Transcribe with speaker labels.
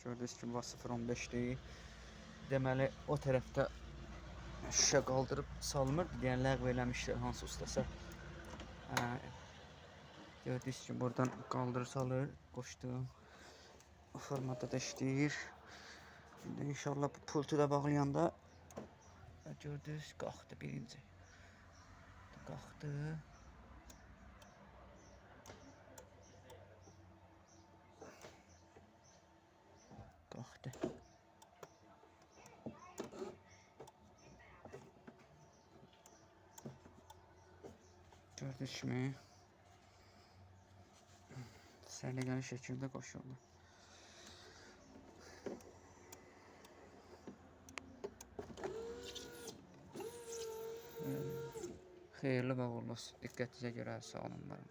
Speaker 1: Gördüyünüz kimi var 0.15'dir. Deməli o tərəfdə şüşə qaldırıb salmırdı, yəni ləğv eləmişlər hansı ustasa. Gördüyünüz kimi buradan qaldırır salır, qoşdum. O formada da işləyir. İndi inşallah bu pultu da bağlayanda gördünüz qalxdı birinci. Qalxdı. Qalxdı. Gördüyünüz kimi səliqəli şəkildə qoşuldu. Xeyirli və uğurlu olsun. Diqqətinizə görə sağ olun.